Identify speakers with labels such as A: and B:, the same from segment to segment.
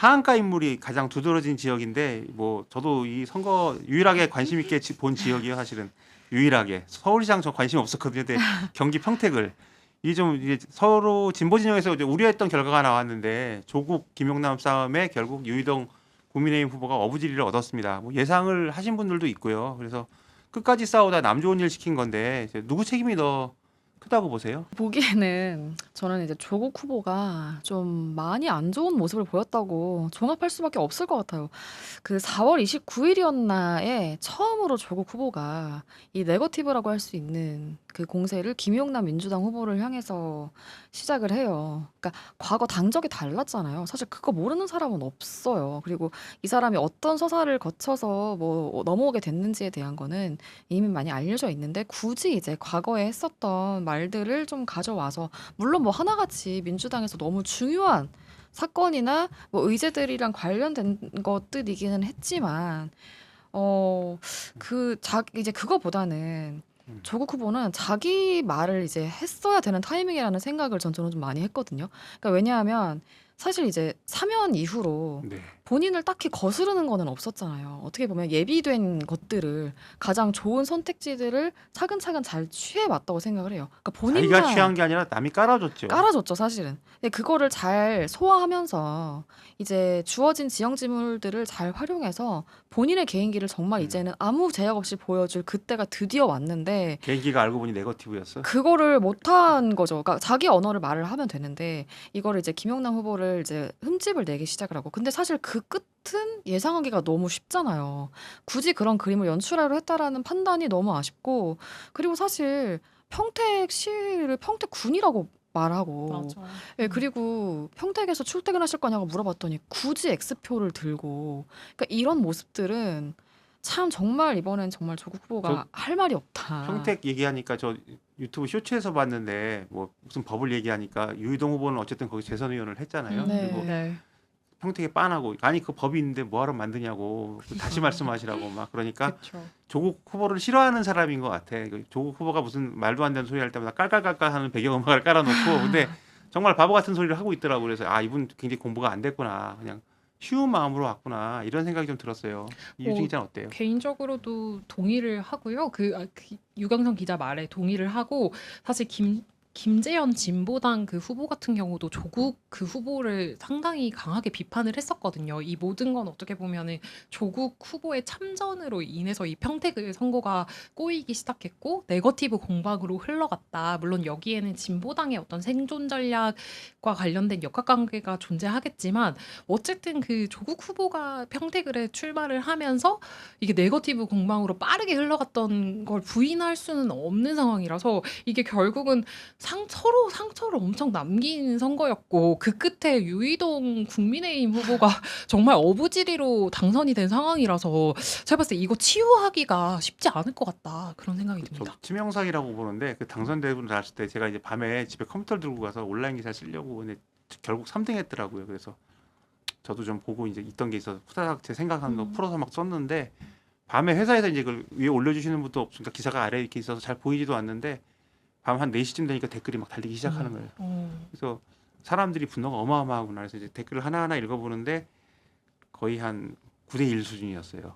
A: 하한가 인물이 가장 두드러진 지역인데 뭐 저도 이 선거 유일하게 관심 있게 본 지역이에요. 사실은 유일하게 서울시장 저 관심 없었거든요. 근데 경기 평택을 이 좀 이게 서로 진보 진영에서 이제 우려했던 결과가 나왔는데 조국 김용남 싸움에 결국 유이동 국민의힘 후보가 어부지리를 얻었습니다. 뭐 예상을 하신 분들도 있고요. 그래서 끝까지 싸우다 남 좋은 일 시킨 건데 이제 누구 책임이 더 크다고 보세요?
B: 보기에는 저는 이제 조국 후보가 좀 많이 안 좋은 모습을 보였다고 종합할 수밖에 없을 것 같아요. 그 4월 29일이었나에 처음으로 조국 후보가 이 네거티브라고 할 수 있는 그 공세를 김용남 민주당 후보를 향해서 시작을 해요. 그러니까 과거 당적이 달랐잖아요. 사실 그거 모르는 사람은 없어요. 그리고 이 사람이 어떤 서사를 거쳐서 뭐 넘어오게 됐는지에 대한 거는 이미 많이 알려져 있는데 굳이 이제 과거에 했었던 말들을 좀 가져와서 물론 뭐 하나같이 민주당에서 너무 중요한 사건이나 뭐 의제들이랑 관련된 것들이기는 했지만 이제 그거보다는
A: 음.
B: 조국 후보는 자기 말을 이제 했어야 되는 타이밍이라는 생각을 저는 좀 많이 했거든요. 그러니까 왜냐하면 사실 이제 사면 이후로
A: 네.
B: 본인을 딱히 거스르는 거는 없었잖아요. 어떻게 보면 예비된 것들을 가장 좋은 선택지들을 차근차근 잘 취해 왔다고 생각을 해요. 그러니까
A: 자기가
B: 본인만
A: 취한 게 아니라 남이 깔아줬죠.
B: 깔아줬죠, 사실은. 근데 그거를 잘 소화하면서 이제 주어진 지형 지물들을 잘 활용해서 본인의 개인기를 정말
A: 음.
B: 이제는 아무 제약 없이 보여줄 그때가 드디어 왔는데
A: 개인기가 알고 보니 네거티브였어.
B: 그거를 못한 거죠. 그러니까 자기 언어를 말을 하면 되는데 이거를 이제 김용남 후보를 이제 흠집을 내기 시작을 하고 근데 사실 그 끝은 예상하기가 너무 쉽잖아요. 굳이 그런 그림을 연출하려 했다라는 판단이 너무 아쉽고 그리고 사실 평택시를 평택군이라고 말하고
C: 맞아.
B: 예 그리고 "평택에서 출퇴근하실 거냐."고 물어봤더니 굳이 X표를 들고 그러니까 이런 모습들은 참 정말 이번엔 정말 조국 후보가 할 말이 없다.
A: 평택 얘기하니까 저 유튜브 쇼츠에서 봤는데 뭐 무슨 법을 얘기하니까 유이동 후보는 어쨌든 거기 재선 의원을 했잖아요.
B: 네.
A: 그리고
C: 네.
A: 평택에 빤하고 아니 그 법이 있는데 뭐하러 만드냐고 다시 말씀하시라고 막 그러니까
C: 그렇죠.
A: 조국 후보를 싫어하는 사람인 것 같아. 그 조국 후보가 무슨 말도 안 되는 소리 할 때마다 깔깔깔깔 하는 배경음악을 깔아놓고 근데 정말 바보 같은 소리를 하고 있더라고. 그래서 아 이분 굉장히 공부가 안 됐구나. 그냥 쉬운 마음으로 왔구나. 이런 생각이 좀 들었어요. 이유진 기자는 어때요?
C: 개인적으로도 동의를 하고요. 그 유광선 기자 말에 동의를 하고 사실 김재현 진보당 그 후보 같은 경우도 조국 그 후보를 상당히 강하게 비판을 했었거든요. 이 모든 건 어떻게 보면은 조국 후보의 참전으로 인해서 이 평택을 선거가 꼬이기 시작했고 네거티브 공방으로 흘러갔다. 물론 여기에는 진보당의 어떤 생존 전략과 관련된 역학관계가 존재하겠지만 어쨌든 그 조국 후보가 평택을에 출마를 하면서 이게 네거티브 공방으로 빠르게 흘러갔던 걸 부인할 수는 없는 상황이라서 이게 결국은 서로 상처를 엄청 남긴 선거였고 그 끝에 유이동 국민의힘 후보가 정말 어부지리로 당선이 된 상황이라서 제가 봤을 때 이거 치유하기가 쉽지 않을 것 같다 그런 생각이
A: 저
C: 듭니다.
A: 치명상이라고 보는데 그 당선되고 나왔을 때 제가 이제 밤에 집에 컴퓨터를 들고 가서 온라인 기사 쓰려고 근데 결국 3등 했더라고요. 그래서 저도 좀 보고 이제 있던 게 있어서 후다닥 제 생각한 거 풀어서 막 썼는데 밤에 회사에서 이제 그걸 위에 올려주시는 분도 없으니까 기사가 아래에 이렇게 있어서 잘 보이지도 않는데 밤 한 4시쯤 되니까 댓글이 막 달리기 시작하는 거예요. 그래서 사람들이 분노가 어마어마하구나. 그래서 이제 댓글을 하나하나 읽어보는데 거의 한 9대1 수준이었어요.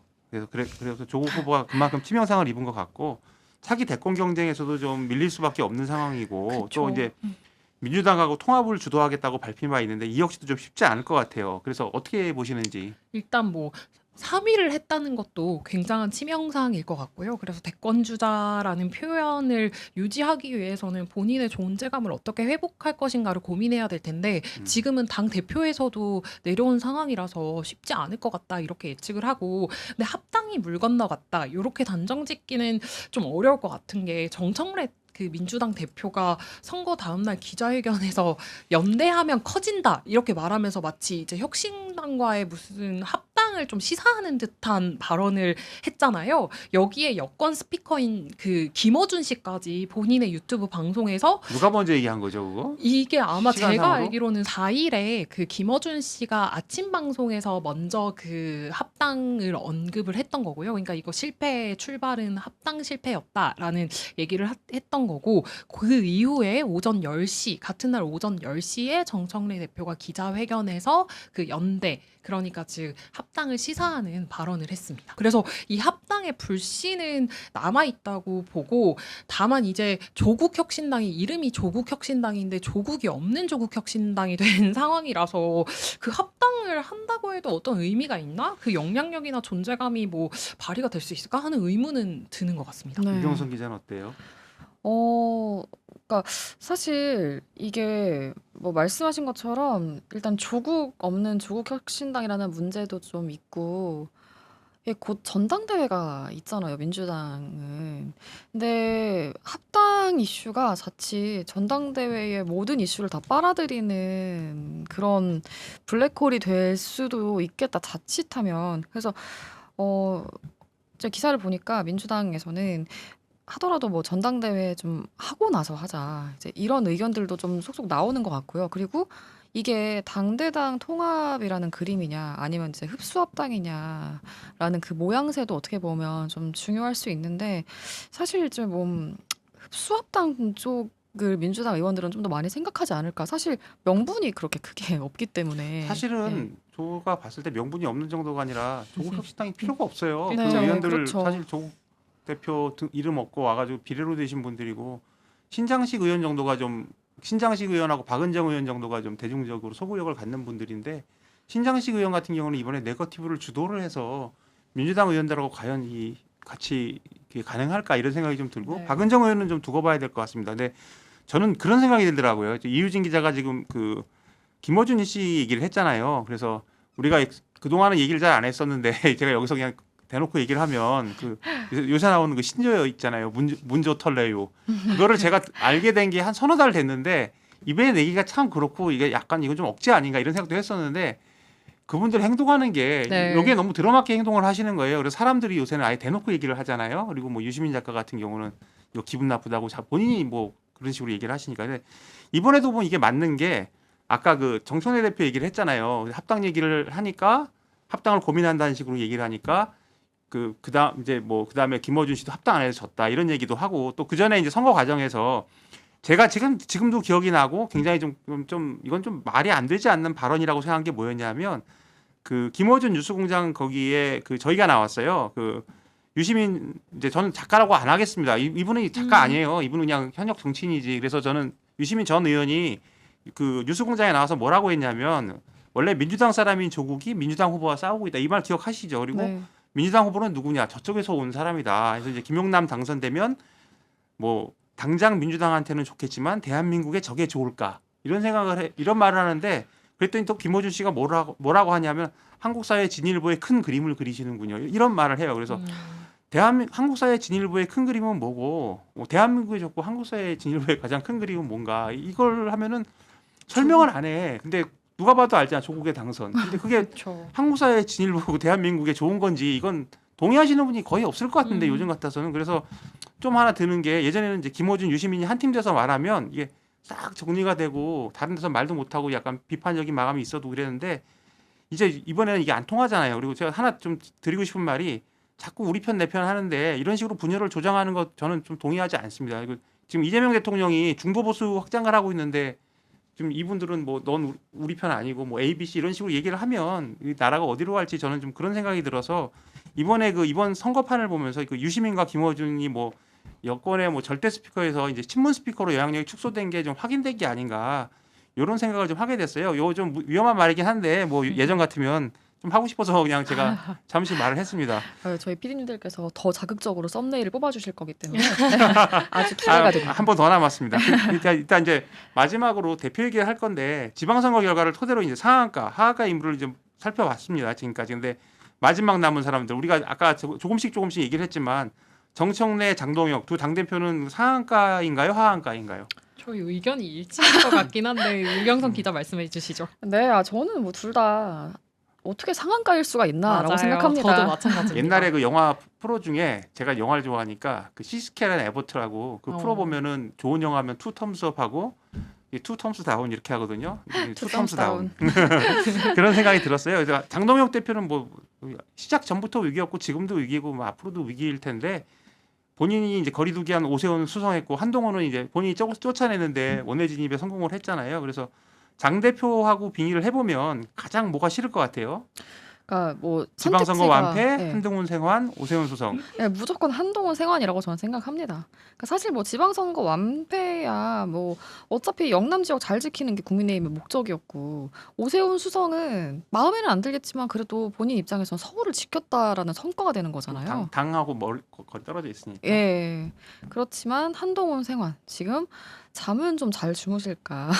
A: 그래서 조국 후보가 그만큼 치명상을 입은 것 같고 차기 대권 경쟁에서도 좀 밀릴 수밖에 없는 상황이고 또
B: 그쵸.
A: 이제 민주당하고 통합을 주도하겠다고 밝힌 바 있는데 이 역시도 좀 쉽지 않을 것 같아요. 그래서 어떻게 보시는지.
C: 일단 뭐 3위를 했다는 것도 굉장한 치명상일 것 같고요. 그래서 대권주자라는 표현을 유지하기 위해서는 본인의 존재감을 어떻게 회복할 것인가를 고민해야 될 텐데 지금은 당 대표에서도 내려온 상황이라서 쉽지 않을 것 같다 이렇게 예측을 하고 근데 합당이 물 건너갔다 이렇게 단정짓기는 좀 어려울 것 같은 게 정청래 그 민주당 대표가 선거 다음날 기자회견에서 연대하면 커진다 이렇게 말하면서 마치 이제 혁신당과의 무슨 합당을 합당을 좀 시사하는 듯한 발언을 했잖아요. 여기에 여권 스피커인 그 김어준 씨까지 본인의 유튜브 방송에서
A: 누가 먼저 얘기한 거죠, 그거?
C: 이게 아마 제가
A: 시간상으로?
C: 알기로는 4일에 그 김어준 씨가 아침 방송에서 먼저 그 합당을 언급을 했던 거고요. 그러니까 이거 실패의 출발은 합당 실패였다라는 얘기를 했던 거고, 그 이후에 오전 10시 같은 날 오전 10시에 정청래 대표가 기자회견에서 그 연대, 그러니까 즉 합당을 시사하는 발언을 했습니다. 그래서 이 합당의 불씨는 남아 있다고 보고, 다만 이제 조국혁신당이 이름이 조국혁신당인데 조국이 없는 조국혁신당이 된 상황이라서 그 합당을 한다고 해도 어떤 의미가 있나? 그 영향력이나 존재감이 뭐 발휘가 될 수 있을까 하는 의문은 드는 것 같습니다.
B: 네.
A: 유경선 기자는 어때요?
B: 그러니까 사실 이게 뭐 말씀하신 것처럼 일단 조국 없는 조국혁신당이라는 문제도 좀 있고, 이게 곧 전당대회가 있잖아요, 민주당은. 근데 합당 이슈가 자칫 전당대회의 모든 이슈를 다 빨아들이는 그런 블랙홀이 될 수도 있겠다, 자칫하면. 그래서 제가 기사를 보니까 민주당에서는 하더라도 뭐 전당대회 좀 하고 나서 하자, 이제 이런 의견들도 좀 속속 나오는 것 같고요. 그리고 이게 당대당 통합이라는 그림이냐 아니면 이제 흡수합당이냐라는 그 모양새도 어떻게 보면 좀 중요할 수 있는데, 사실 이제 뭐 흡수합당 쪽을 민주당 의원들은 좀 더 많이 생각하지 않을까. 사실 명분이 그렇게 크게 없기 때문에.
A: 사실은 조가 봤을 때 명분이 없는 정도가 아니라 조국 혁신당이 필요가 없어요.
B: 네,
A: 그 의원들
B: 그렇죠.
A: 사실 조국 대표 이름 없고 와가지고 비례로 되신 분들이고, 신장식 의원 정도가 좀, 신장식 의원하고 박은정 의원 정도가 좀 대중적으로 소구력을 갖는 분들인데, 신장식 의원 같은 경우는 이번에 네거티브를 주도를 해서 민주당 의원들하고 과연 이 같이 이게 가능할까 이런 생각이 좀 들고,
C: 네.
A: 박은정 의원은 좀 두고 봐야 될 것 같습니다. 근데 저는 그런 생각이 들더라고요. 이유진 기자가 지금 그 김어준 씨 얘기를 했잖아요. 그래서 우리가 그동안은 얘기를 잘 안 했었는데 제가 여기서 그냥 대놓고 얘기를 하면 그 요새 나오는 그 신조어 있잖아요. 문조 털래요. 그거를 제가 알게 된 게 한 서너 달 됐는데, 입에 내기가 참 그렇고 이게 약간 이건 좀 억지 아닌가 이런 생각도 했었는데, 그분들 행동하는 게
C: 네.
A: 여기에 너무 들어맞게 행동을 하시는 거예요. 그래서 사람들이 요새는 아예 대놓고 얘기를 하잖아요. 그리고 뭐 유시민 작가 같은 경우는 이거 기분 나쁘다고 본인이 뭐 그런 식으로 얘기를 하시니까. 근데 이번에도 보면 이게 맞는 게, 아까 그 정청래 대표 얘기를 했잖아요. 합당 얘기를 하니까, 합당을 고민한다는 식으로 얘기를 하니까 그다음 이제 뭐 그다음에 김어준 씨도 합당 안 해서 졌다 이런 얘기도 하고, 또 그 전에 이제 선거 과정에서 제가 지금도 기억이 나고 굉장히 좀 이건 좀 말이 안 되지 않는 발언이라고 생각한 게 뭐였냐면, 그 김어준 뉴스공장 거기에 그 저희가 나왔어요. 그 유시민, 이제 저는 작가라고 안 하겠습니다. 이분은 작가 아니에요. 이분은 그냥 현역 정치인이지. 그래서 저는 유시민 전 의원이 그 뉴스공장에 나와서 뭐라고 했냐면, 원래 민주당 사람인 조국이 민주당 후보와 싸우고 있다, 이 말 기억하시죠? 그리고
B: 네.
A: 민주당 후보는 누구냐? 저쪽에서 온 사람이다. 그래서 이제 김용남 당선되면 뭐 당장 민주당한테는 좋겠지만 대한민국에 저게 좋을까? 이런 이런 말을 하는데, 그랬더니 또 김어준 씨가 뭐라고 하냐면, 한국 사회 진일보의 큰 그림을 그리시는군요. 이런 말을 해요. 그래서 한국 사회 진일보의 큰 그림은 뭐고, 대한민국에 좋고 한국 사회 진일보의 가장 큰 그림은 뭔가, 이걸 하면은 설명을 안 해. 근데 누가 봐도 알잖아, 조국의 당선. 근데 그게
B: 그렇죠.
A: 한국 사회 진일보고 대한민국에 좋은 건지, 이건 동의하시는 분이 거의 없을 것 같은데 요즘 같아서는. 그래서 좀 하나 드는 게, 예전에는 이제 김어준, 유시민이 한 팀 돼서 말하면 이게 싹 정리가 되고 다른 데서 말도 못하고 약간 비판적인 마감이 있어도 그랬는데, 이제 이번에는 이게 안 통하잖아요. 그리고 제가 하나 좀 드리고 싶은 말이, 자꾸 우리 편 내 편 하는데 이런 식으로 분열을 조장하는 것 저는 좀 동의하지 않습니다. 지금 이재명 대통령이 중도보수 확장을 하고 있는데, 지금 이분들은 뭐 넌 우리 편 아니고 뭐 ABC 이런 식으로 얘기를 하면 이 나라가 어디로 갈지 저는 좀 그런 생각이 들어서, 이번에 이번 선거판을 보면서 그 유시민과 김어준이 뭐 여권의 뭐 절대 스피커에서 이제 친문 스피커로 영향력이 축소된 게 좀 확인된 게 아닌가, 이런 생각을 좀 하게 됐어요. 이거 좀 위험한 말이긴 한데 뭐 예전 같으면 좀 하고 싶어서 그냥 제가 잠시 말을 했습니다.
B: 저희 PD님들께서 더 자극적으로 썸네일을 뽑아주실 거기 때문에 아주 기대가 됩니다.
A: 한 번 더 남았습니다. 일단 이제 마지막으로 대표 얘기를 할 건데, 지방선거 결과를 토대로 이제 상한가, 하한가 인물을 좀 살펴봤습니다, 지금까지. 근데 마지막 남은 사람들, 우리가 아까 조금씩 얘기를 했지만, 정청래, 장동혁 두 당대표는 상한가인가요, 하한가인가요?
C: 저희 의견이 일치할 것 같긴 한데 유경선 기자 말씀해 주시죠.
B: 네, 저는 뭐 둘 다 어떻게 상한가일 수가 있나라고
C: 맞아요.
B: 생각합니다.
C: 저도 마찬가지입니다.
A: 옛날에 그 영화 프로 중에 제가 영화를 좋아하니까 그 시스케란 에버트라고 그 프로 보면은 좋은 영화면 투 텀스업하고 투 텀스 다운 이렇게 하거든요. 투 텀스 다운 그런 생각이 들었어요. 그래서 장동혁 대표는 뭐 시작 전부터 위기였고 지금도 위기고 뭐 앞으로도 위기일 텐데 본인이 이제 거리두기한 오세훈 수성했고 한동훈은 이제 본인이 쫓아내는데 원내 진입에 성공을 했잖아요. 그래서 장 대표하고 빙의를 해보면 가장 뭐가 싫을 것 같아요.
B: 그러니까 뭐
A: 지방선거
B: 선택지가
A: 완패,
B: 네.
A: 한동훈 생환, 오세훈 수성.
B: 네, 무조건 한동훈 생환이라고 저는 생각합니다. 그러니까 사실 뭐 지방선거 완패야 뭐 어차피 영남 지역 잘 지키는 게 국민의힘의 목적이었고 오세훈 수성은 마음에는 안 들겠지만 그래도 본인 입장에서는 서울을 지켰다라는 성과가 되는 거잖아요.
A: 당하고 거리 떨어져 있으니까.
B: 예. 그렇지만 한동훈 생환 지금 잠은 좀 잘 주무실까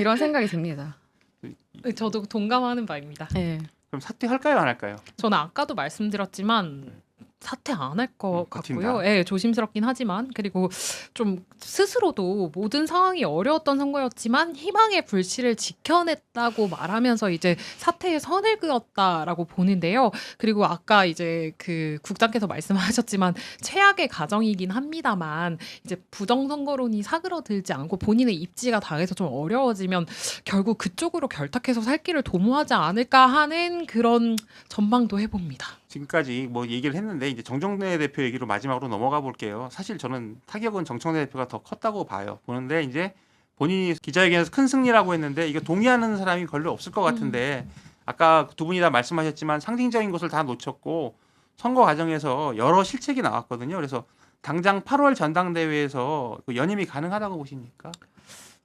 B: 이런 생각이 듭니다.
C: 네, 저도 동감하는 바입니다.
B: 예.
A: 그럼 사퇴할까요, 안 할까요?
C: 저는 아까도 말씀드렸지만 사퇴 안 할 것
A: 버틴다.
C: 같고요. 예, 조심스럽긴 하지만 그리고 좀 스스로도 모든 상황이 어려웠던 선거였지만 희망의 불씨를 지켜냈다고 말하면서 이제 사퇴의 선을 그었다라고 보는데요. 그리고 아까 이제 그 국장께서 말씀하셨지만 최악의 가정이긴 합니다만 이제 부정선거론이 사그러들지 않고 본인의 입지가 당해서 좀 어려워지면 결국 그쪽으로 결탁해서 살 길을 도모하지 않을까 하는 그런 전망도 해봅니다.
A: 지금까지 뭐 얘기를 했는데 이제 정청래 대표 얘기로 마지막으로 넘어가 볼게요. 사실 저는 타격은 정청래 대표가 더 컸다고 봐요. 보는데 이제 본인이 기자회견에서 큰 승리라고 했는데 이거 동의하는 사람이 별로 없을 것 같은데 아까 두 분이 다 말씀하셨지만 상징적인 것을 다 놓쳤고 선거 과정에서 여러 실책이 나왔거든요. 그래서 당장 8월 전당대회에서 그 연임이 가능하다고 보십니까?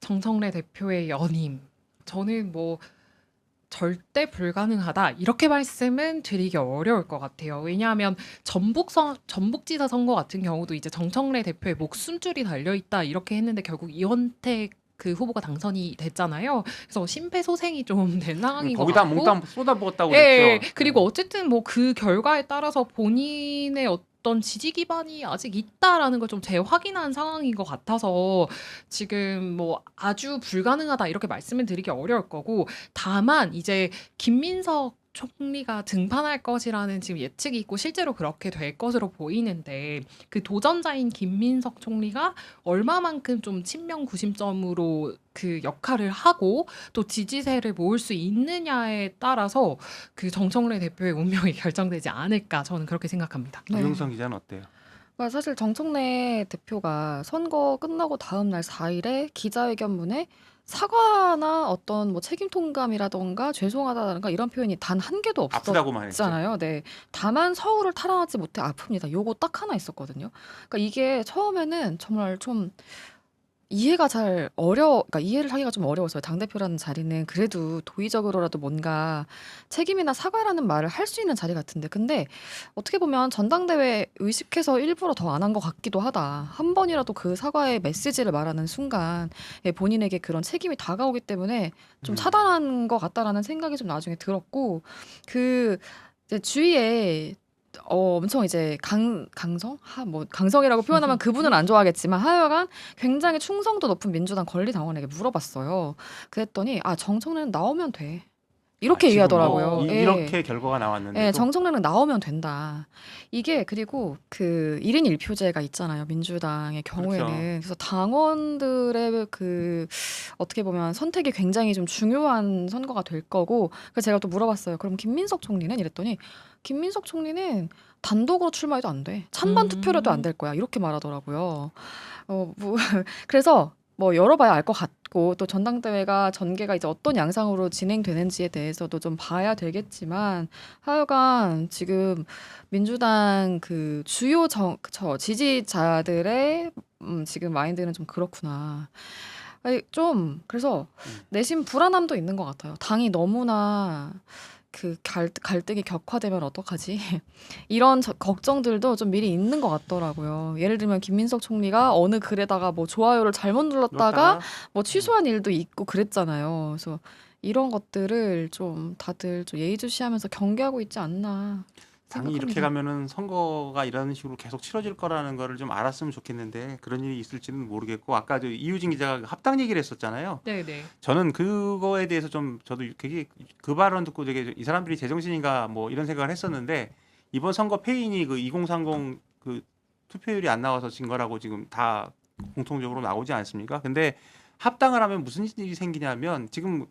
C: 정청래 대표의 연임. 저는 뭐 절대 불가능하다 이렇게 말씀은 드리기 어려울 것 같아요. 왜냐하면 전북지사 선거 같은 경우도 이제 정청래 대표의 목숨줄이 달려 있다 이렇게 했는데 결국 이원택 그 후보가 당선이 됐잖아요. 그래서 심폐소생이 좀 된 상황인 것
A: 거기다
C: 같고.
A: 몽땅 쏟아부었다고
C: 예,
A: 그랬죠.
C: 그리고 어쨌든 뭐 그 결과에 따라서 본인의 어떤 지지 기반이 아직 있다라는 걸 좀 재확인한 상황인 것 같아서 지금 뭐 아주 불가능하다 이렇게 말씀을 드리기 어려울 거고 다만 이제 김민석 총리가 등판할 것이라는 지금 예측이 있고 실제로 그렇게 될 것으로 보이는데 그 도전자인 김민석 총리가 얼마만큼 좀 친명 구심점으로 그 역할을 하고 또 지지세를 모을 수 있느냐에 따라서 그 정청래 대표의 운명이 결정되지 않을까 저는 그렇게 생각합니다.
B: 네.
A: 유영선 기자는 어때요?
B: 그러니까 사실 정청래 대표가 선거 끝나고 다음 날 4일에 기자회견문에 사과나 어떤 뭐 책임 통감이라던가 죄송하다든가 이런 표현이 단 한 개도
A: 아프다고만 했죠.
B: 없었잖아요. 네. 다만 서울을 탈환하지 못해 아픕니다. 요거 딱 하나 있었거든요. 그러니까 이게 처음에는 정말 좀 그러니까 이해를 하기가 좀 어려웠어요. 당대표라는 자리는 그래도 도의적으로라도 뭔가 책임이나 사과라는 말을 할 수 있는 자리 같은데. 근데 어떻게 보면 전당대회 의식해서 일부러 더 안 한 것 같기도 하다. 한 번이라도 그 사과의 메시지를 말하는 순간 본인에게 그런 책임이 다가오기 때문에 좀 차단한 것 같다라는 생각이 좀 나중에 들었고 그 이제 주위에 엄청 이제 강성이라고 표현하면 그분은 안 좋아하겠지만 하여간 굉장히 충성도 높은 민주당 권리당원에게 물어봤어요. 그랬더니 정청래는 나오면 돼. 이렇게
A: 지금
B: 얘기하더라고요. 예.
A: 이렇게 결과가 나왔는데
B: 예, 정청래는 나오면 된다. 이게 그리고 그 1인 1표제가 있잖아요. 민주당의 경우에는.
A: 그렇죠.
B: 그래서 당원들의 그 어떻게 보면 선택이 굉장히 좀 중요한 선거가 될 거고. 그래서 제가 또 물어봤어요. 그럼 김민석 총리는? 이랬더니 김민석 총리는 단독으로 출마해도 안 돼. 찬반 투표라도 안 될 거야. 이렇게 말하더라고요. 그래서 뭐 열어봐야 알 것 같고 또 전당대회가 전개가 이제 어떤 양상으로 진행되는지에 대해서도 좀 봐야 되겠지만 하여간 지금 민주당 그 주요 지지자들의 지금 마인드는 좀 그렇구나. 아니, 좀 그래서 내심 불안함도 있는 것 같아요. 당이 너무나 그 갈등이 격화되면 어떡하지? 이런 걱정들도 좀 미리 있는 것 같더라고요. 예를 들면 김민석 총리가 어느 글에다가 뭐 좋아요를 잘못 눌렀다가 뭐 취소한 일도 있고 그랬잖아요. 그래서 이런 것들을 좀 다들 좀 예의주시하면서 경계하고 있지 않나.
A: 당이 이렇게
C: 생각합니다.
A: 가면은 선거가 이런 식으로 계속 치러질 거라는 거를 좀 알았으면 좋겠는데 그런 일이 있을지는 모르겠고 아까 저 이유진 기자가 합당 얘기를 했었잖아요.
C: 네네.
A: 저는 그거에 대해서 좀 저도 되게 그 발언 듣고 되게 이 사람들이 제정신인가 뭐 이런 생각을 했었는데 이번 선거 패인이 그 2030 그 투표율이 안 나와서 진 거라고 지금 다 공통적으로 나오지 않습니까? 근데 합당을 하면 무슨 일이 생기냐면 지금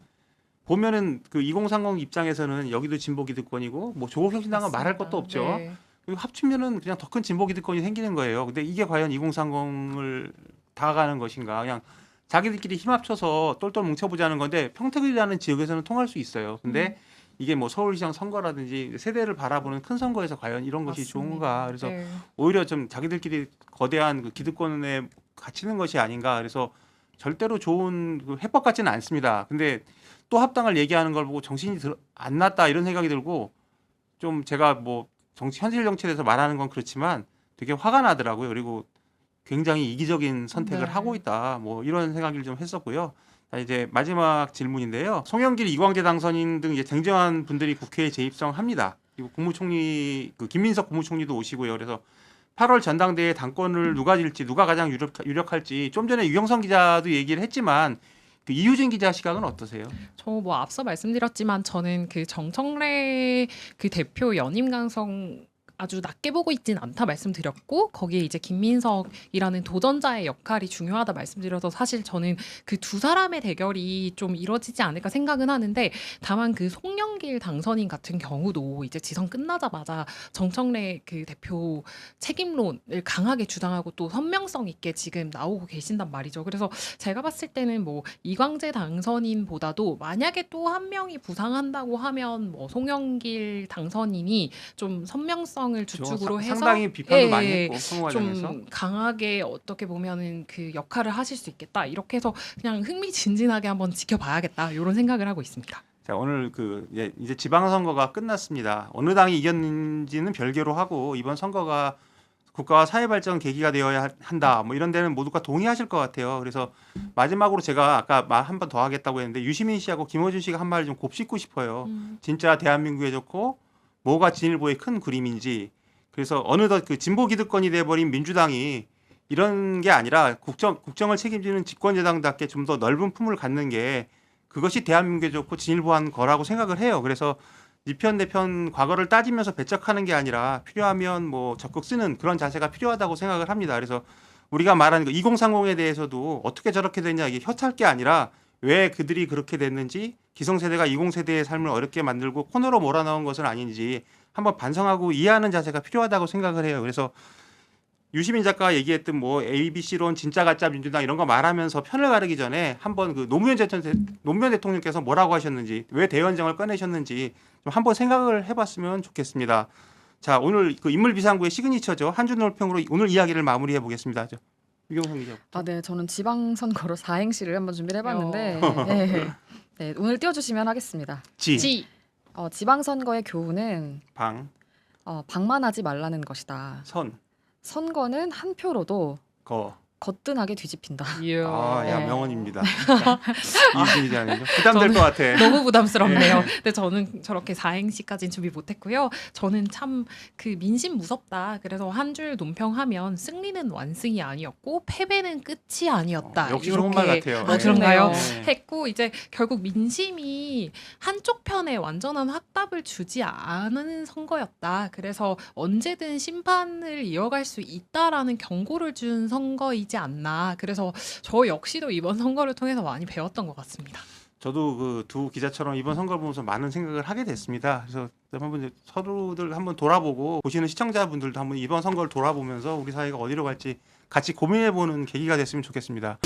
A: 보면은 그 2030 입장에서는 여기도 진보 기득권이고 뭐 조국혁신당은 말할 것도 없죠.
C: 네.
A: 그리고 합치면은 그냥 더 큰 진보 기득권이 생기는 거예요. 근데 이게 과연 2030을 다가가는 것인가? 그냥 자기들끼리 힘 합쳐서 똘똘 뭉쳐보자는 건데 평택이라는 지역에서는 통할 수 있어요. 근데 이게 뭐 서울시장 선거라든지 세대를 바라보는 큰 선거에서 과연 이런 것이
C: 맞습니다.
A: 좋은가? 그래서
C: 네.
A: 오히려 좀 자기들끼리 거대한 그 기득권에 갇히는 것이 아닌가. 그래서 절대로 좋은 그 해법 같지는 않습니다. 근데 또 합당을 얘기하는 걸 보고 정신이 안 났다 이런 생각이 들고 좀 제가 뭐 현실 정치에 대해서 말하는 건 그렇지만 되게 화가 나더라고요. 그리고 굉장히 이기적인 선택을
C: 네.
A: 하고 있다. 뭐 이런 생각을 좀 했었고요. 자, 이제 마지막 질문인데요. 송영길, 이광재 당선인 등 이제 쟁쟁한 분들이 국회에 재입성합니다. 그리고 국무총리 그 김민석 국무총리도 오시고요. 그래서 8월 전당대회 당권을 누가 질지 누가 가장 유력할지 좀 전에 유경선 기자도 얘기를 했지만 그 이유진 기자 시각은 어떠세요?
C: 저 뭐 앞서 말씀드렸지만 저는 그 정청래 그 대표 연임 가능성 아주 낮게 보고 있진 않다 말씀드렸고 거기에 이제 김민석이라는 도전자의 역할이 중요하다 말씀드려서 사실 저는 그 두 사람의 대결이 좀 이뤄지지 않을까 생각은 하는데 다만 그 송영길 당선인 같은 경우도 이제 지선 끝나자마자 정청래 그 대표 책임론을 강하게 주장하고 또 선명성 있게 지금 나오고 계신단 말이죠. 그래서 제가 봤을 때는 뭐 이광재 당선인보다도 만약에 또 한 명이 부상한다고 하면 뭐 송영길 당선인이 좀 선명성을 주축으로 해서
A: 상당히 비판도
C: 예,
A: 많이
C: 예,
A: 했고 선거 과정에서
C: 좀 강하게 어떻게 보면은 그 역할을 하실 수 있겠다 이렇게 해서 그냥 흥미진진하게 한번 지켜봐야겠다 이런 생각을 하고 있습니다.
A: 자, 오늘 그 이제 지방선거가 끝났습니다. 어느 당이 이겼는지는 별개로 하고 이번 선거가 국가와 사회 발전 계기가 되어야 한다. 뭐 이런 데는 모두가 동의하실 것 같아요. 그래서 마지막으로 제가 아까 말 한 번 더 하겠다고 했는데 유시민 씨하고 김어준 씨가 한 말을 좀 곱씹고 싶어요. 진짜 대한민국에 좋고 뭐가 진일보의 큰 그림인지. 그래서 어느덧 그 진보 기득권이 돼버린 민주당이 이런 게 아니라 국정을 책임지는 집권여당답게 좀 더 넓은 품을 갖는 게 그것이 대한민국에 좋고 진일보한 거라고 생각을 해요. 그래서 네 편 내 편 과거를 따지면서 배척하는 게 아니라 필요하면 뭐 적극 쓰는 그런 자세가 필요하다고 생각을 합니다. 그래서 우리가 말하는 그 2030에 대해서도 어떻게 저렇게 됐냐 이게 혀탈 게 아니라 왜 그들이 그렇게 됐는지 기성세대가 20세대의 삶을 어렵게 만들고 코너로 몰아넣은 것은 아닌지 한번 반성하고 이해하는 자세가 필요하다고 생각을 해요. 그래서 유시민 작가가 얘기했던 뭐 ABC론 진짜 가짜 민주당 이런 거 말하면서 편을 가르기 전에 한번 그 노무현 대통령께서 뭐라고 하셨는지 왜 대연정을 꺼내셨는지 좀 한번 생각을 해봤으면 좋겠습니다. 자, 오늘 그 인물비상구의 시그니처죠. 한준놀평으로 오늘 이야기를 마무리해 보겠습니다. 유경선 기자.
B: 아, 네, 저는 지방선거로 사행시를 한번 준비를 해봤는데 네, 네, 오늘 띄워주시면 하겠습니다.
C: 지
B: 지방선거의 교훈은
A: 방,
B: 방만하지 말라는 것이다. 선거는 한 표로도
A: 거.
B: 거뜬하게 뒤집힌다.
C: 이야.
A: 야
B: 네.
A: 명언입니다. 이유진 기자는요. 부담될
C: 저는
A: 것 같아.
C: 너무 부담스럽네요.
A: 네.
C: 근데 저는 저렇게 사행시까지는 준비 못했고요. 저는 참 그 민심 무섭다. 그래서 한 줄 논평하면 승리는 완승이 아니었고 패배는 끝이 아니었다.
A: 역시 좋은 말
C: 이렇게
A: 같아요.
C: 아, 그런가요?
A: 네.
C: 했고 이제 결국 민심이 한쪽 편에 완전한 확답을 주지 않은 선거였다. 그래서 언제든 심판을 이어갈 수 있다라는 경고를 준 선거이지 않나. 그래서 저 역시도 이번 선거를 통해서 많이 배웠던 것 같습니다.
A: 저도 그 두 기자처럼 이번 선거를 보면서 많은 생각을 하게 됐습니다. 그래서 한번 서로들 한번 돌아보고 보시는 시청자분들도 한번 이번 선거를 돌아보면서 우리 사회가 어디로 갈지 같이 고민해보는 계기가 됐으면 좋겠습니다.